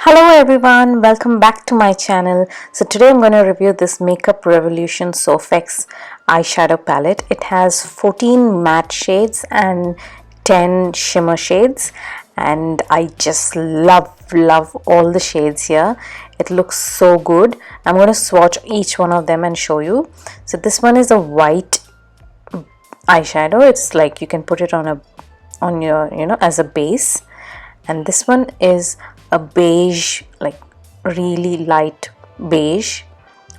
Hello everyone, welcome back to my channel. So today I'm going to review this Makeup Revolution Soph eyeshadow palette. It has 14 matte shades and 10 shimmer shades, and I just love all the shades here. It looks so good. I'm going to swatch each one of them and show you. So this one is a white eyeshadow. It's like you can put it on your as a base, and this one is a beige, like really light beige,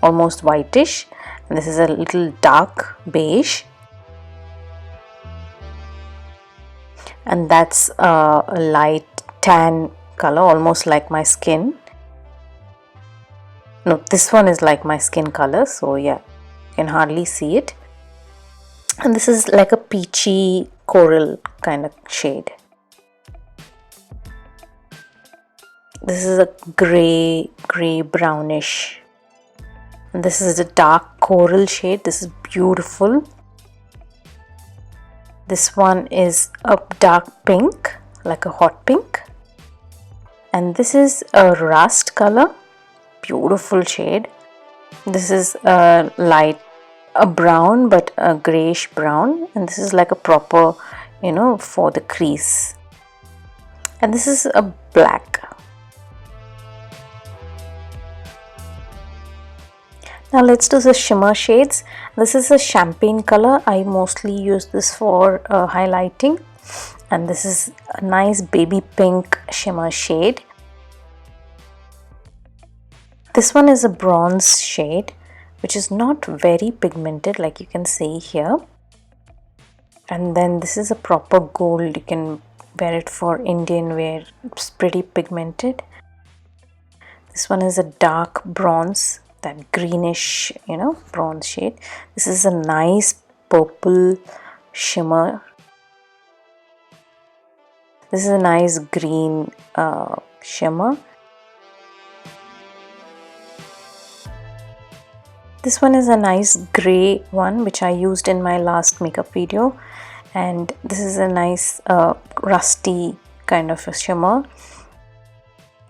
almost whitish, and this is a little dark beige, and that's a light tan color, almost like my skin. No, this one is like my skin color, so yeah, you can hardly see it. And this is like a peachy coral kind of shade. This is a gray brownish, and this is a dark coral shade. This is beautiful. This one is a dark pink, like a hot pink, and this is a rust color, beautiful shade. This is a brown, but a grayish brown, and this is like a proper, for the crease. And this is a black. Now let's do the shimmer shades. This is a champagne color. I mostly use this for highlighting, and this is a nice baby pink shimmer shade. This one is a bronze shade, which is not very pigmented, like you can see here. And then this is a proper gold. You can wear it for Indian wear. It's pretty pigmented. This one is a dark bronze, that greenish, bronze shade. This is a nice purple shimmer. This is a nice green shimmer. This one is a nice gray one, which I used in my last makeup video, and this is a nice rusty kind of a shimmer,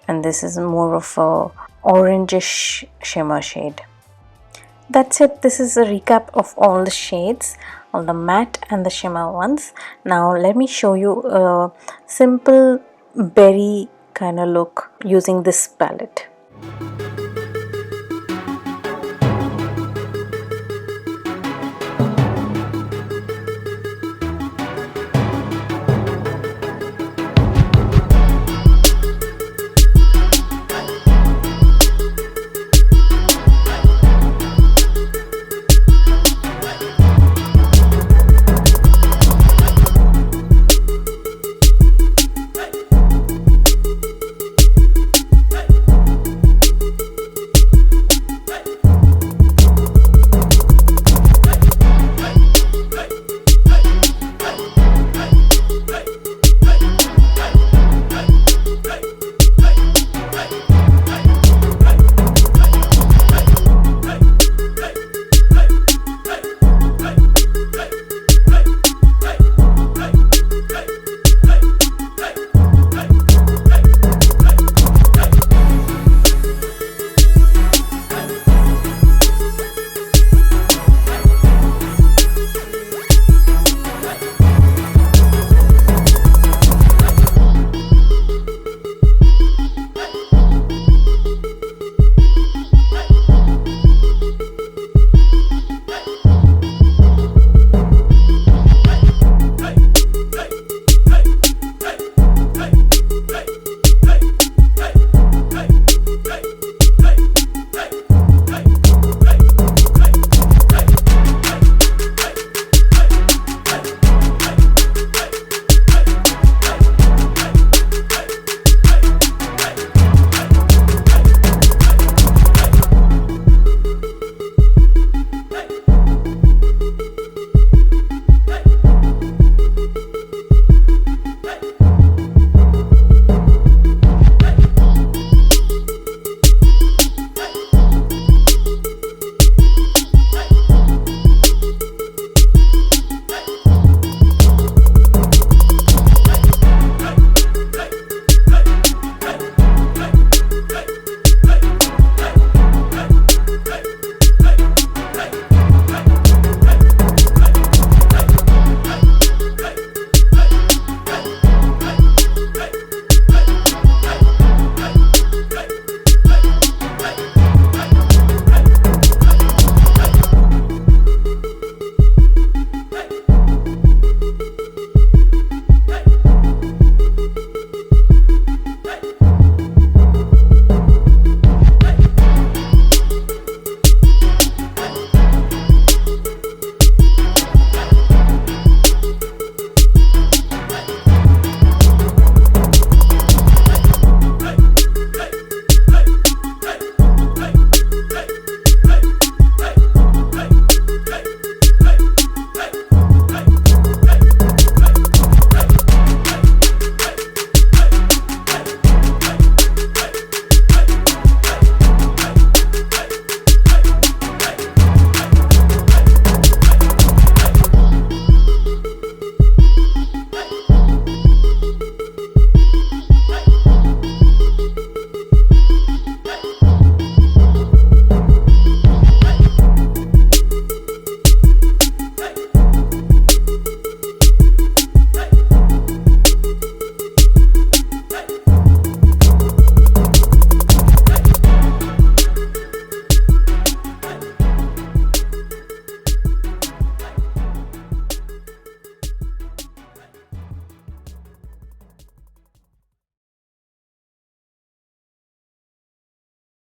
and this is more of a orangish shimmer shade. That's it. This is a recap of all the shades, all the matte and the shimmer ones. Now let me show you a simple berry kind of look using this palette.